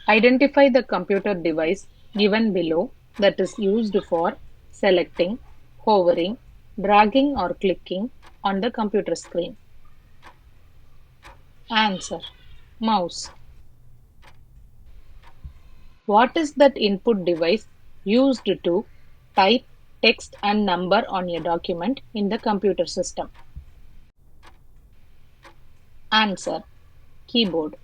Identify the computer device given below that is used for selecting, hovering, dragging or clicking on the computer screen. Answer. Mouse. What is that input device used to type text and number on a document in the computer system? Answer. Keyboard.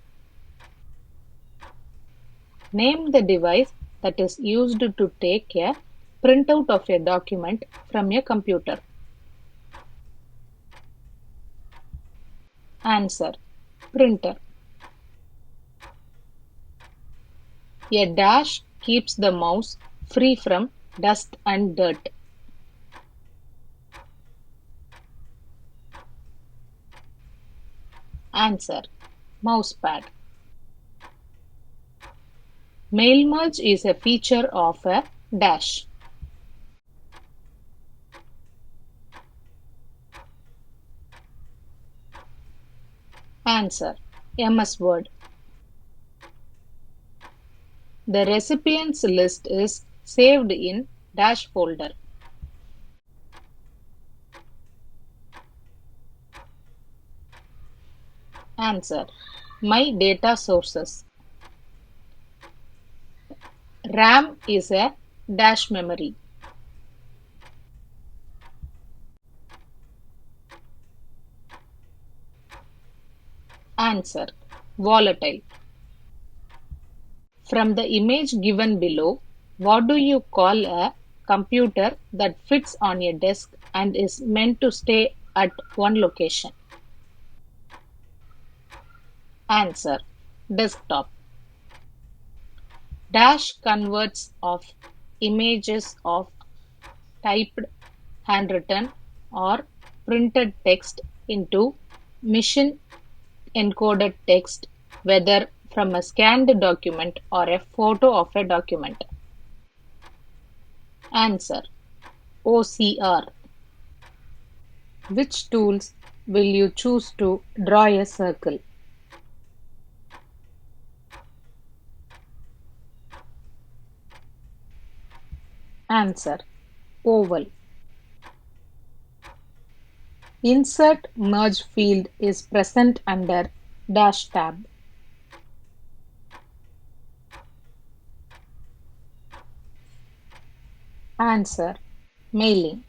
Name the device that is used to take a printout of a document from a computer. Answer. Printer. A dash keeps the mouse free from dust and dirt. Answer. Mousepad. Mail merge is a feature of a dash. Answer. MS Word. The recipients list is saved in dash folder. Answer. My data sources. RAM is a dash memory. Answer. Volatile. From the image given below, what do you call a computer that fits on a desk and is meant to stay at one location? Answer. Desktop. Dash converts of images of typed, handwritten, or printed text into machine-encoded text, whether from a scanned document or a photo of a document. Answer. OCR. Which tools will you choose to draw a circle? Answer. Oval. Insert merge field is present under dash tab. Answer. Mailing.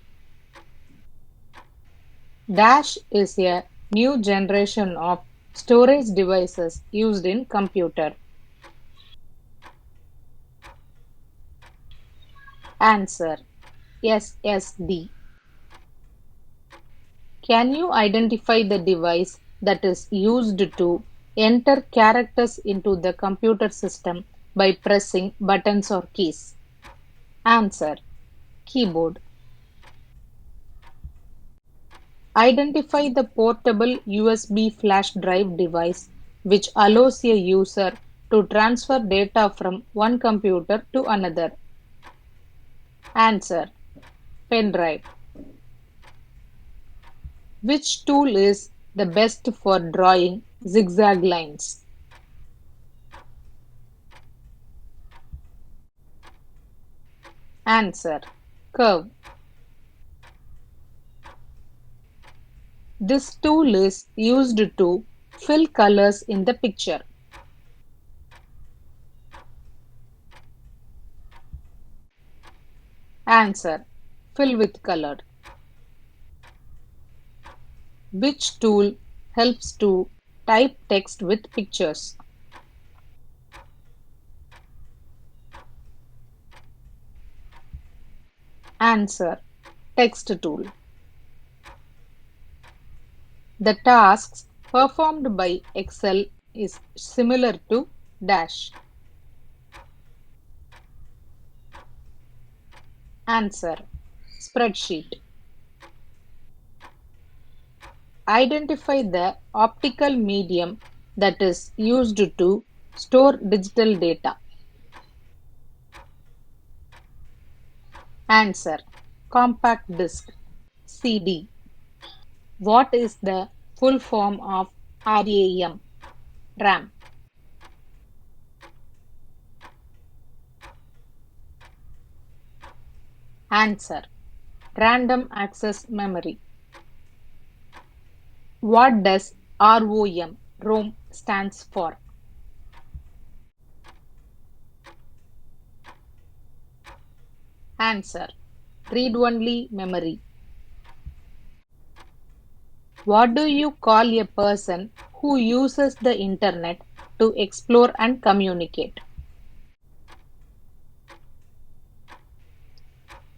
Dash is a new generation of storage devices used in computer. Answer. SSD. Can you identify the device that is used to enter characters into the computer system by pressing buttons or keys? Answer. Keyboard. Identify the portable USB flash drive device which allows a user to transfer data from one computer to another. Answer. Pen drive. Which tool is the best for drawing zigzag lines? Answer. Curve. This tool is used to fill colors in the picture. Answer. Fill with color. Which tool helps to type text with pictures? Answer. Text tool. The tasks performed by Excel is similar to dash. Answer. Spreadsheet. Identify the optical medium that is used to store digital data. Answer. Compact disc. CD. What is the full form of RAM? RAM. Answer. Random access memory. What does ROM stands for? Answer. Read-only memory. What do you call a person who uses the internet to explore and communicate?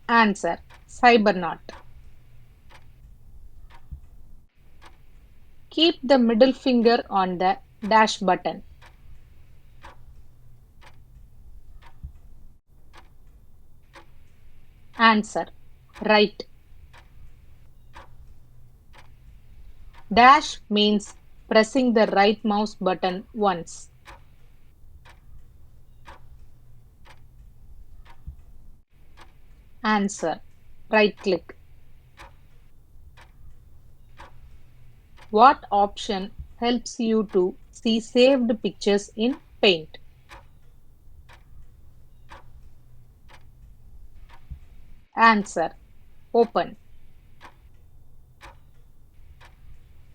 Answer. Cybernaut. Keep the middle finger on the dash button. Answer. Right. Dash means pressing the right mouse button once. Answer. Right click. What option helps you to see saved pictures in Paint? Answer. Open.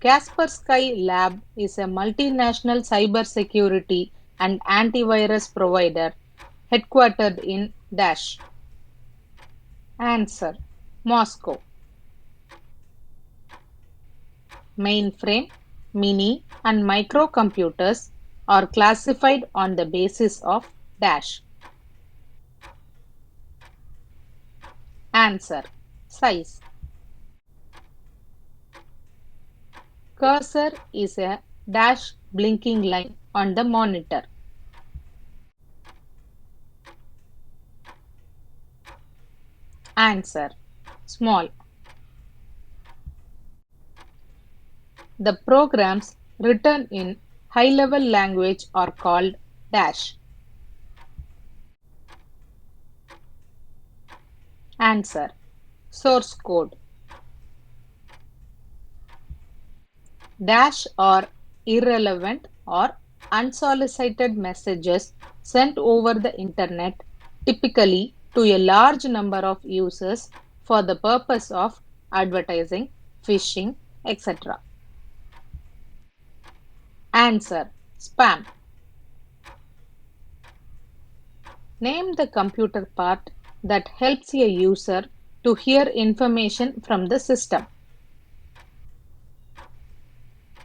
Kaspersky Lab is a multinational cybersecurity and antivirus provider headquartered in Dash. Answer. Moscow. Mainframe, mini, and microcomputers are classified on the basis of Dash. Answer. Size. Cursor is a dash blinking line on the monitor. Answer. Small. The programs written in high-level language are called dash. Answer. Source code. Dash are irrelevant or unsolicited messages sent over the internet, typically to a large number of users for the purpose of advertising, phishing, etc. Answer. Spam. Name the computer part that helps a user to hear information from the system.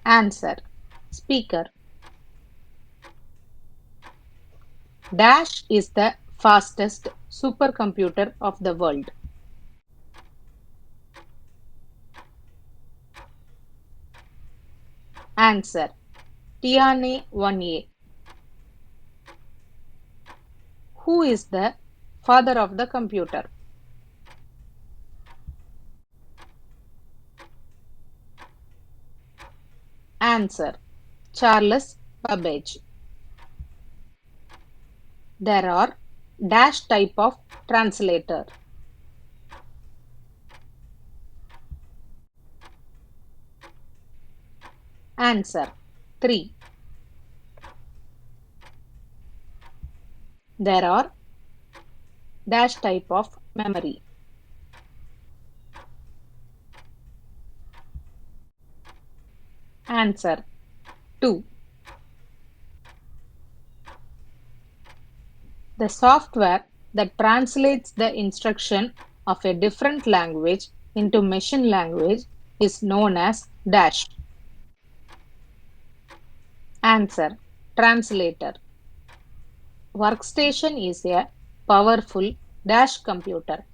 Answer. Speaker. Dash is the fastest supercomputer of the world. Answer. Tiane 1A. Who is the father of the computer? Answer. Charles Babbage. There are dash type of translator. Answer. 3. There are dash type of memory. Answer. 2. The software that translates the instruction of a different language into machine language is known as dash. Answer. Translator. Workstation is a powerful dash computer.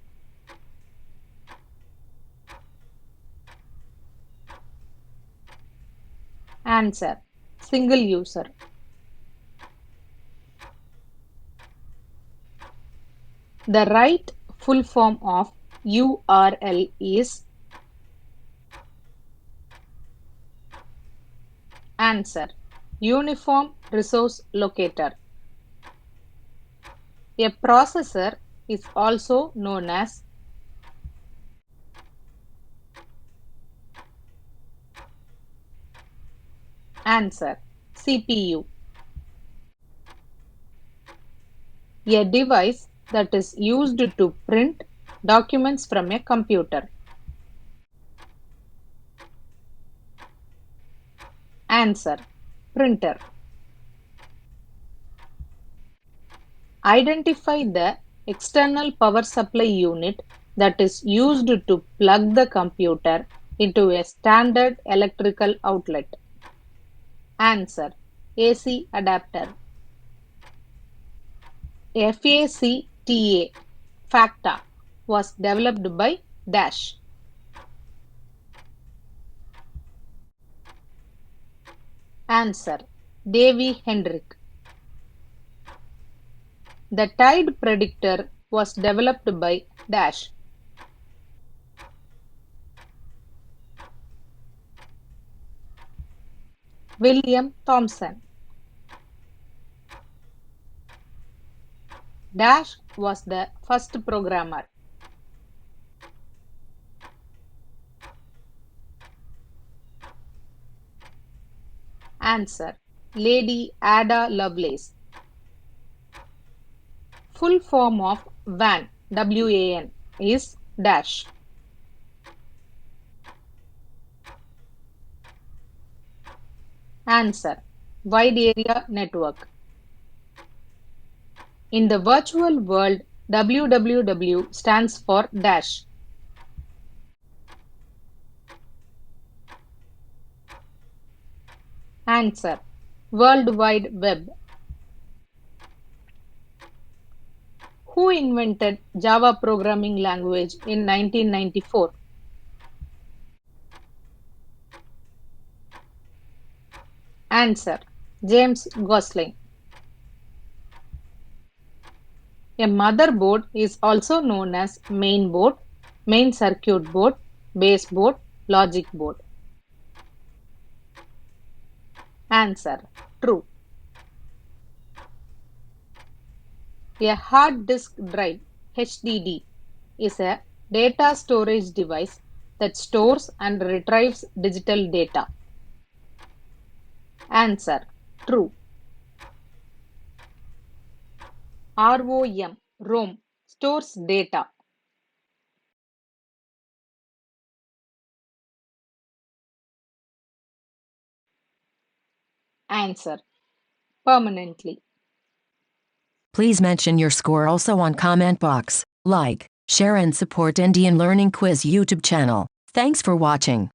Answer. Single user. The right full form of URL is. Answer. Uniform Resource Locator. A processor is also known as. Answer. CPU. A device that is used to print, documents from a computer? Answer. Printer. Identify the external power supply unit that is used to plug the computer into a standard electrical outlet. Answer. AC adapter. FACTA, FACTA, was developed by Dash. Answer. Davy Hendrick. The tide predictor was developed by Dash. William Thomson. Dash was the first programmer. Answer. Lady Ada Lovelace. Full form of WAN, WAN, is Dash. Answer. Wide Area Network. In the virtual world, www stands for Dash. Answer. World Wide Web. Who invented Java programming language in 1994? Answer. James Gosling. A motherboard is also known as mainboard, main circuit board, baseboard, logic board. Answer. True. A hard disk drive (HDD) is a data storage device that stores and retrieves digital data. Answer. True. ROM stores data. Answer. Permanently. Please mention your score also on comment box. Like, share and support Indian Learning Quiz YouTube channel. Thanks for watching.